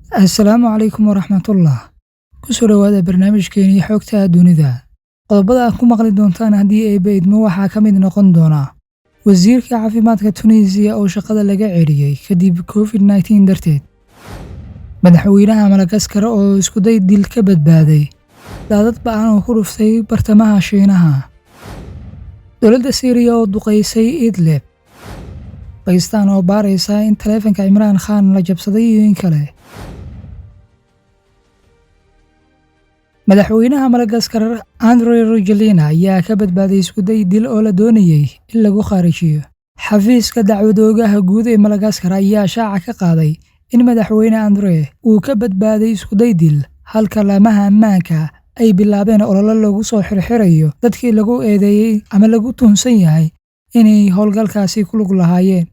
Assalaamu calaykum waraxmatullah. Ku soo dhawaada barnaamijkeennii xogta dunida. Qodobada aad ku maqli doontaan haddii ay baydmo waxaa ka mid noqon doona wasiirka caafimaadka Tunisia oo shaqada laga ceeriyay kadib COVID-19 darteed. Madaxweynaha Madagaskar oo isku day dil ka badbaaday. Daadad ba'an oo ku dhuftay bartamaha Shiinaha. Dowladda Syria oo duqeysay Idlib. Pakistan oo baaraysa in taleefanka Imraan Khan la jabsaday iyo in kale. Madaxweynaha Madagaskar Andry Rajoelina ayaa ka badbaaday isku day dil oo la doonayay in lagu kharijiyo. Xafiiska dacwadoogaha guud ee Madagaskar ayaa shaaca ka qaaday in madaxweyne Andry uu ka badbaaday isku day dil halka laamaha ammaanka ay bilaabeen olole lagu soo xirxirayo dadkii lagu eedeeyay ama lagu tuhunsan yahay inay howlgalkaasi ku lug lahaayeen.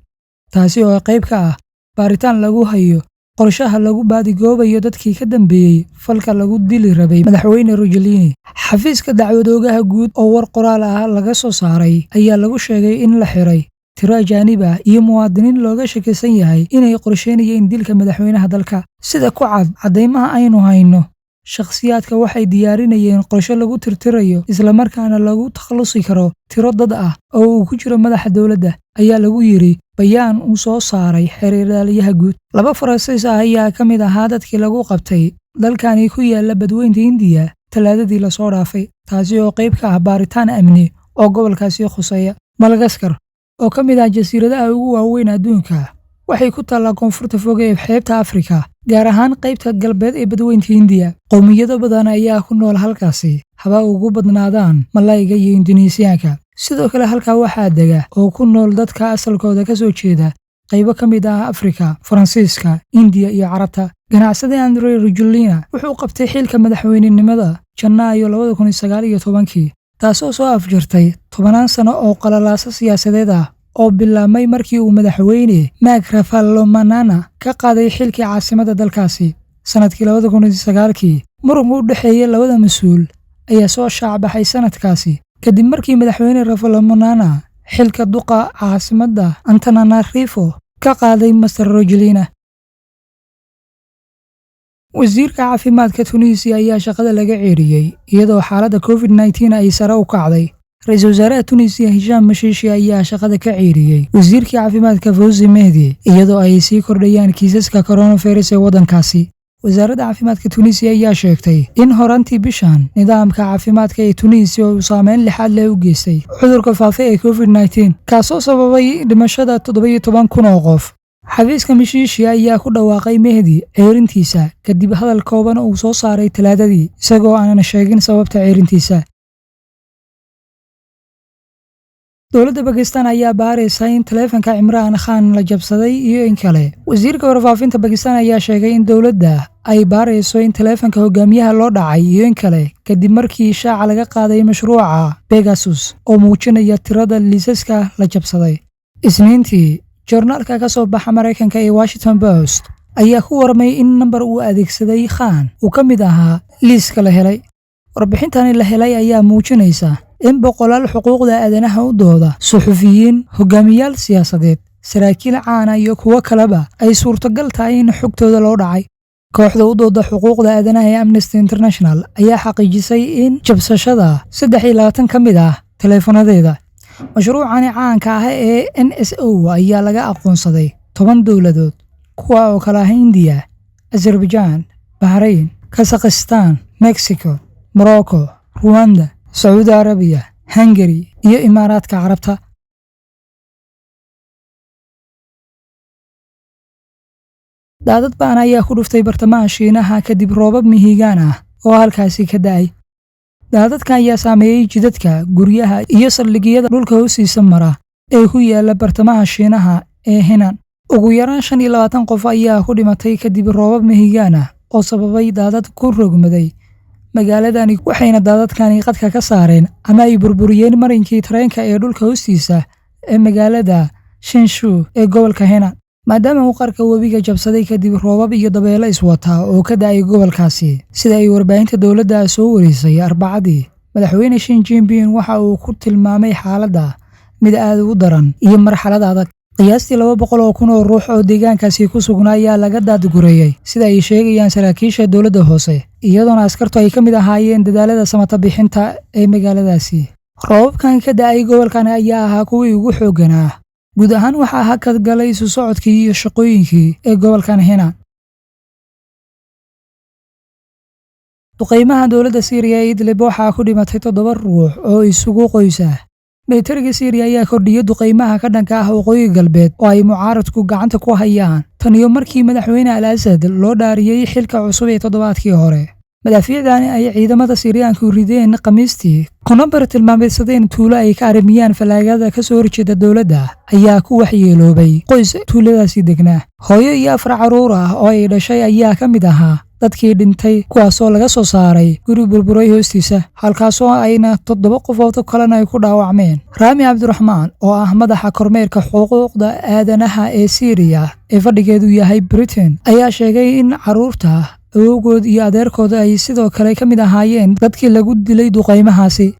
Taasi oo qayb ka ah baaritaan lagu hayo qorshaha lagu baadigoobayo dadkii ka dambeeyay falka lagu dili rabay madaxweyne Rajoelina. Xafiiska dacwadoogaha guud oo war qoraal ah laga soo saaray ayaa lagu sheegay in la xiray tiro ajaanib ah iyo muwaadiniin looga shakisan yahay inay qorsheynayeen dilka madaxweynaha dalka. Sida ku cad cadeymaha aynu hayno, shakhsiyaadka waxay diyaarinayeen qorshe lagu tirtirayo isla markaana lagu takhalusi karo tiro dad ah oo uu ku jiro madaxa dowladda, ayaa lagu yiri bayaan uu soo saaray xiriiryaha guud. Laba Faransiis ah ayaa ka mid ahaa dadkii lagu qabtay dalkani ku yaala badweynta Hindiya Talaadadii la soo dhaafay, taasi oo qayb ka ah baaritaan amni oo gobolkaasi khuseeya. Madagaskar oo ka mid ah jasiiradaha ugu waaweyn adduunka waxay ku taallaa koonfurta fog ee xeebta Afrika, gaar ahaan qaybta galbeed ee badweynta Hindiya. Qowmiyado badan ayaa ku nool halkaasi, haba ugu badnaadaan Malayga iyo Indoneesiyaanka. Sidoo kale halkaa waxaa dega oo ku nool dadka asalkooda ka soo jeeda qaybo ka mid ah Afrika, Faransiiska, Indiya iyo Carabta. Ganacsade Andry Rajoelina wuxuu qabtay xilka madaxweynenimada Janaayo 2019, taasoo soo afjartay 10 sano oo qalalaasa siyaasadeed ah oo bilaabmay markii uu madaxweyne Marc Ravalomanana ka qaaday xilkii caasimadda dalkaasi sanadkii 2019. Muranka u dhexeeya labada mas'uul ayaa soo shaacbaxay sanadkaasi kadib markii madaxweyne Ravalomanana xilka duqa caasimadda Antananarivo ka qaaday Mr. Rajoelina. Wasiirka caafimaadka Tunisia ayaa shaqada laga ceeriyay iyadoo xaaladda COVID-19 ay sare u kacday. Ra'iisul wasaaraha Tunisia Hisham Mashishi ayaa shaqada ka ceeriyay wasiirkii caafimaadka Fawzi Mehdi iyadoo ay sii kordhayaan kiisaska coronavirus ee waddankaasi. Wasaaradda caafimaadka Tunisia ayaa sheegtay in horantii bishan nidaamka caafimaadka ee Tunisia uu saameyn lixaad leh u geystay cudurka faafa ee COVID-19, kaasoo sababay dhimashada 17,000 oo qof. Xafiiska Mashishi ayaa ku dhawaaqay Mehdi ceerintiisa kadib hadal kooban oo uu soo saaray Talaadadii, isagoo aanan sheegin sababta ceerintiisa. Dowladda Pakistan ayaa baaraysa in taleefanka Imraan Khan la jabsaday iyo in kale. Wasiirka warfaafinta Pakistan ayaa sheegay in dowladda ay baarayso in taleefanka hogaamiyaha loo dhacay iyo in kale kadib markii shaaca laga qaaday mashruuca Pegasus oo muujinaya tirada liisaska la jabsaday. Isniintii, joornaalka ka soo baxa Mareykanka ee Washington Post ayaa ku warmay in nambar uu adeegsaday Khan uu ka mid ahaa liiska la helay. Warbixintani la helay ayaa muujinaysa in boqolaal xuquuqda aadanaha u dooda, suxufiyiin, hogaamiyaal siyaasadeed, saraakiil caan ah iyo kuwo kaleba ay suurtagal tahay in xogtooda loo dhacay. Kooxda u dooda xuquuqda aadanaha ee Amnesty International ayaa xaqiijisay in jabsashada 23 ka mid ah taleefanadeeda. Mashruucani caanka ah ee NSO ayaa laga aqoonsaday 10 dowladood, kuwa oo kala ah India, Azerbaijan, Bahrain, Kazakhstan, Mexico, Morocco, Rwanda, Saudi Arabia, Hungary iyo Imaaraadka Carabta. Daadad ba'an ayaa ku dhuftay bartamaha Shiinaha kadib roobab mihigaan ah oo halkaasi ka da'ay. Daadadkan ayaa saameeyay jidadka, guryaha iyo saldhigyada dhulka hoostiisa mara ee ku yaala bartamaha Shiinaha ee Henan. Ugu yaraan 25 qof ayaa ku dhimatay kadib roobab mihigaan ah oo sababay daadad ku rogmaday magaaladani, waxayna daadadkani qadka ka saareen ama ay burburiyeen marinkii tareenka ee dhulka hoostiisa ee magaalada Shinshu ee gobolka Henan. Maadaama uu qarka webiga jabsaday kadib roobab iyo dabeelo iswata oo ka da'ay gobolkaasi, sida ay warbaahinta dowladda soo wareysay Arbacadii, madaxweyne Xi Jinping waxa uu ku tilmaamay xaaladda mid aad u daran iyo marxalad adag. qiyaastii 200 oo kun oo ruux oo deegaankaasi ku sugnaa ayaa laga daadgureeyey sida ay sheegayaan saraakiisha dowladda hoose, iyadoona askartu ay ka mid ahaayeen dadaalada samata bixinta ee magaaladaasi. Roobabkan ka da'ay gobolkan ayaa ahaa kuwii ugu xoogganaa. Guud ahaan waxaa hakad galay isu socodkii iyo shaqooyinkii ee gobolkan Hiiraan. duqeymaha dowladda Syria ee Idlib waxaa ku dhimatay 7 ruux oo isugu qoys ah. Militariga Syria ayaa kordhiyay duqeymaha ka dhanka ah waqooyiga galbeed oo ay mucaaradku gacanta ku hayaan tan iyo markii madaxweyne Al-Assad loo dhaariyay xilka cusub ee toddobaadkii hore. Madaafiicdani ay ciidamada Syriyaanku rideen Khamiistii kuna bartilmaameedsadeen tuulo ay ka arrimiyaan falaagada ka soo horjeeda dowladda ayaa ku waxyeeloobay qoys tuuladaasi degnaa. Hooyo iyo 4 carruur ah oo ay dhashay ayaa ka mid ahaa dadkii dhintay, kuwaasoo laga soo saaray guri burburay hoostiisa, halkaasoo ayna 7 qofood kalena ay ku dhaawacmeen. Raami Cabdiraxmaan oo ah madaxa kormeerka xuquuqda aadanaha ee Syria ee fadhigeedu yahay Britain ayaa sheegay in carruurta awowgood iyo adeerkooda ay sidoo kale ka mid ahaayeen dadkii lagu dilay duqeymahaasi.